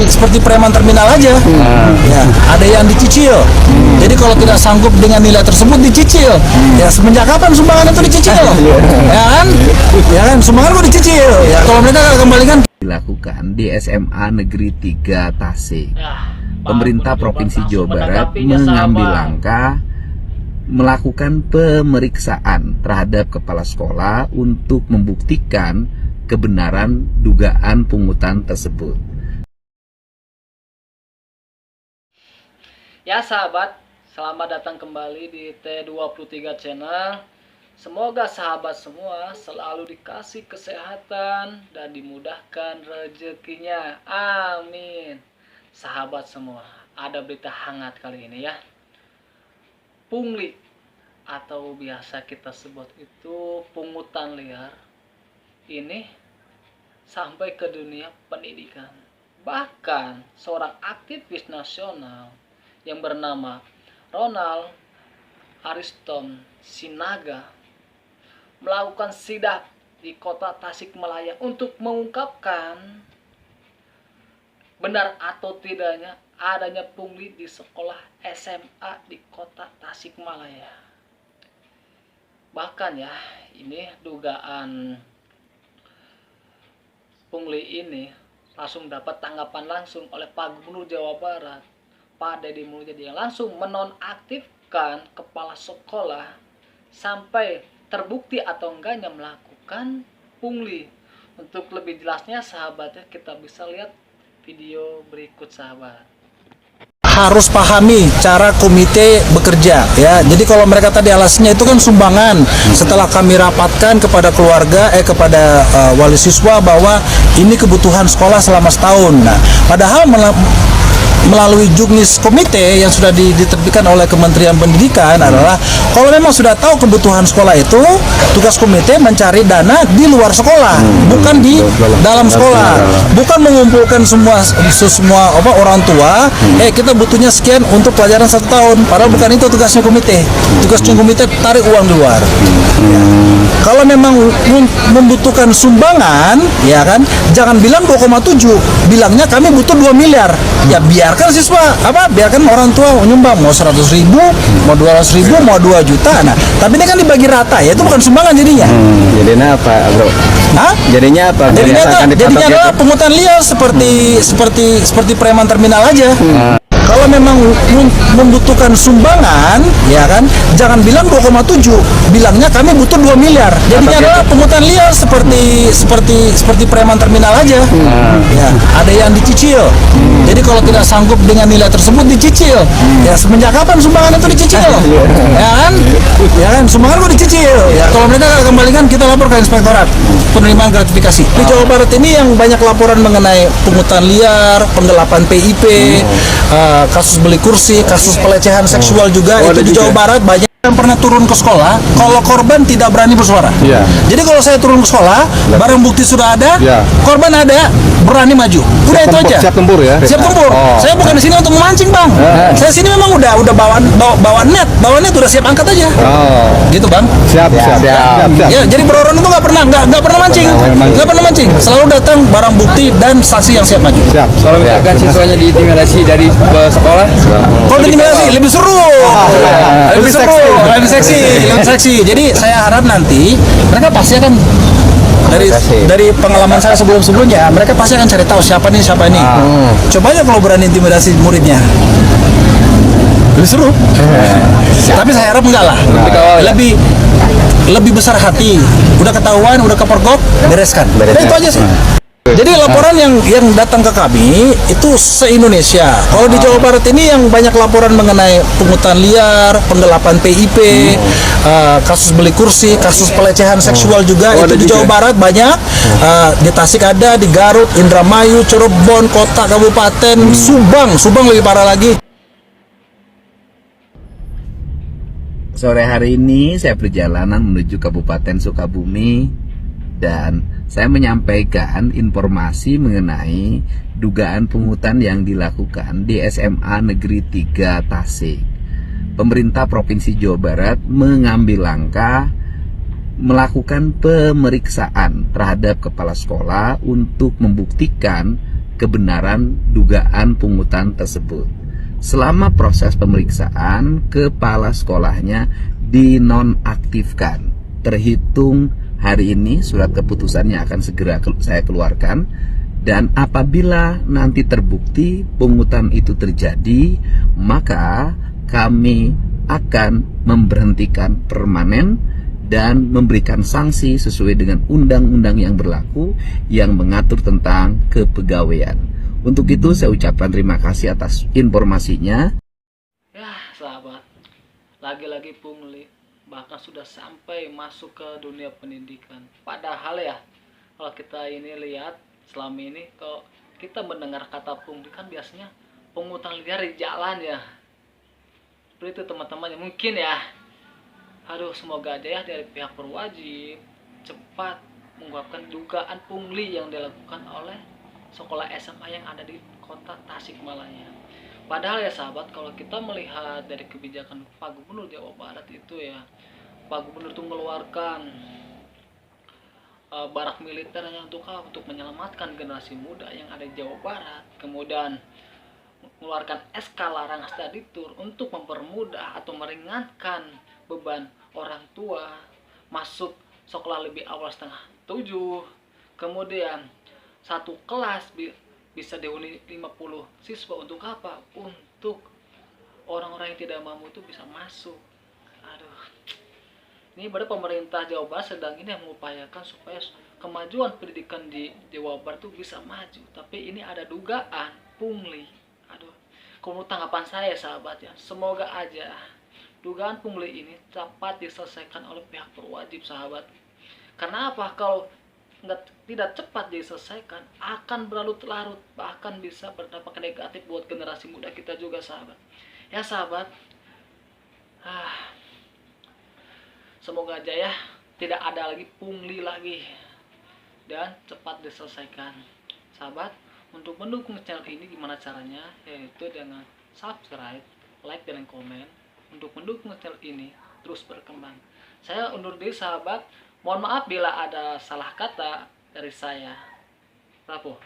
seperti preman terminal aja. Ya, ada yang dicicil. Jadi kalau tidak sanggup dengan nilai tersebut dicicil. Ya, semenjak kapan sumbangan itu dicicil? Ya kan? Ya kan, sumbangan kok dicicil. Ya, kalau mereka kembalikan dilakukan di SMA Negeri 3 Tasik. Pemerintah Provinsi Jawa Barat mengambil langkah melakukan pemeriksaan terhadap kepala sekolah untuk membuktikan kebenaran dugaan pungutan tersebut. Ya sahabat, selamat datang kembali di T23 Channel. Semoga sahabat semua selalu dikasih kesehatan dan dimudahkan rezekinya. Amin. Sahabat semua, ada berita hangat kali ini ya. Pungli atau biasa kita sebut itu pungutan liar ini sampai ke dunia pendidikan. Bahkan seorang aktivis nasional yang bernama Ronald Ariston Sinaga melakukan sidak di kota Tasikmalaya untuk mengungkapkan benar atau tidaknya adanya pungli di sekolah SMA di kota Tasikmalaya. Bahkan ya, ini dugaan pungli ini langsung dapat tanggapan langsung oleh Pak Gubernur Jawa Barat, Pak Deddy Mulyadi, yang langsung menonaktifkan kepala sekolah sampai terbukti atau enggaknya melakukan pungli. Untuk lebih jelasnya sahabatnya kita bisa lihat video berikut sahabat. Harus pahami cara komite bekerja ya. Jadi kalau mereka tadi alasannya itu kan sumbangan. Setelah kami rapatkan kepada keluarga kepada wali siswa bahwa ini kebutuhan sekolah selama setahun. Nah, padahal melalui juknis komite yang sudah diterbitkan oleh Kementerian Pendidikan adalah kalau memang sudah tahu kebutuhan sekolah itu, tugas komite mencari dana di luar sekolah, bukan di dalam sekolah, bukan mengumpulkan semua orang tua. Kita butuhnya sekian untuk pelajaran 1 tahun, padahal bukan itu tugasnya komite. Tugasnya komite tarik uang di luar. Kalau memang membutuhkan sumbangan, ya kan, jangan bilang 2,7, bilangnya kami butuh 2 miliar. Ya biarkan siswa biarkan orang tua menyumbang, mau 100.000, mau 200.000, mau 2 juta. Nah, tapi ini kan dibagi rata ya, itu bukan sumbangan jadinya. Jadinya apa, bro? Hah? Jadinya apa? Jadinya adalah pungutan liar seperti preman terminal aja. Kalau memang membutuhkan sumbangan, ya kan, jangan bilang 2,7, bilangnya kami butuh 2 miliar. Jadinya adalah pungutan liar seperti preman terminal aja. Ya, ada yang dicicil. Jadi kalau tidak sanggup dengan nilai tersebut dicicil. Ya, semenjak kapan sumbangan itu dicicil? Ya kan? Ya kan, sumbangan kok dicicil. Ya, kalau mereka kembalikan kita lapor ke Inspektorat Penerimaan Gratifikasi. Di Jawa Barat ini yang banyak laporan mengenai pungutan liar, penggelapan PIP, kasus beli kursi, kasus pelecehan seksual juga itu di Jawa Barat banyak. Yang pernah turun ke sekolah, kalau korban tidak berani bersuara. Jadi kalau saya turun ke sekolah, barang bukti sudah ada, korban ada, berani maju. Udah itu aja. Siap tempur ya. Siap tempur. Saya bukan di sini untuk memancing, Bang. Saya sini memang udah bawa net udah siap angkat aja. Gitu, Bang. Siap. Ya, jadi beroran itu nggak pernah mancing. Selalu datang barang bukti dan saksi yang siap maju. Siap. Kalau misalkan siswanya diintimidasi dari sekolah, kalau diintimidasi lebih seru. Lebih seksi. Jadi saya harap nanti mereka pasti akan dari pengalaman saya sebelumnya, mereka pasti akan cari tahu siapa ini. Coba aja kalau berani intimidasi muridnya. Lebih seru. Tapi saya harap enggak lah. Lebih besar hati. Udah ketahuan, udah kepergok, bereskan. Itu aja sih. Jadi laporan yang datang ke kami itu se-Indonesia. Kalau di Jawa Barat ini yang banyak laporan mengenai pungutan liar, penggelapan PIP, kasus beli kursi, kasus pelecehan seksual juga itu di Jawa Barat banyak. Di Tasik ada, di Garut, Indramayu, Cirebon, kota, kabupaten, Subang lebih parah lagi. Sore hari ini saya perjalanan menuju Kabupaten Sukabumi dan saya menyampaikan informasi mengenai dugaan pungutan yang dilakukan di SMA Negeri 3 Tasik. Pemerintah Provinsi Jawa Barat mengambil langkah melakukan pemeriksaan terhadap kepala sekolah untuk membuktikan kebenaran dugaan pungutan tersebut. Selama proses pemeriksaan, kepala sekolahnya dinonaktifkan. Terhitung hari ini surat keputusannya akan segera saya keluarkan, dan apabila nanti terbukti pungutan itu terjadi, maka kami akan memberhentikan permanen dan memberikan sanksi sesuai dengan undang-undang yang berlaku yang mengatur tentang kepegawaian. Untuk itu saya ucapkan terima kasih atas informasinya. Ya sahabat, lagi-lagi pungli, bahkan sudah sampai masuk ke dunia pendidikan. Padahal ya, kalau kita ini lihat selama ini, kalau kita mendengar kata pungli kan biasanya pungutan liar di jalan ya. Seperti itu teman-teman, mungkin ya. Aduh, semoga aja ya dari pihak berwajib cepat mengungkapkan dugaan pungli yang dilakukan oleh sekolah SMA yang ada di kota Tasikmalaya. Padahal ya sahabat, kalau kita melihat dari kebijakan Pak Gubernur Jawa Barat itu ya, Pak Gubernur itu mengeluarkan barak militernya untuk apa? Untuk menyelamatkan generasi muda yang ada di Jawa Barat. Kemudian mengeluarkan SK larang study tour untuk mempermudah atau meringankan beban orang tua masuk sekolah lebih awal 6:30. Kemudian satu kelas bisa dihuni 50 siswa. Untuk apa? Untuk orang-orang yang tidak mampu itu bisa masuk. Aduh, ini pada pemerintah Jawa Barat sedang ini mengupayakan supaya kemajuan pendidikan di Jawa Barat itu bisa maju, tapi ini ada dugaan pungli. Aduh, kalau tanggapan saya sahabat ya, semoga aja dugaan pungli ini cepat diselesaikan oleh pihak berwajib sahabat. Karena apa? Kalau tidak cepat diselesaikan akan berlarut-larut, bahkan bisa berdampak negatif buat generasi muda kita juga sahabat. Ya sahabat, semoga aja ya tidak ada lagi pungli lagi dan cepat diselesaikan sahabat. Untuk mendukung channel ini gimana caranya? Yaitu dengan subscribe, like, dan komen untuk mendukung channel ini terus berkembang. Saya undur diri sahabat. Mohon maaf bila ada salah kata dari saya. Rapuh.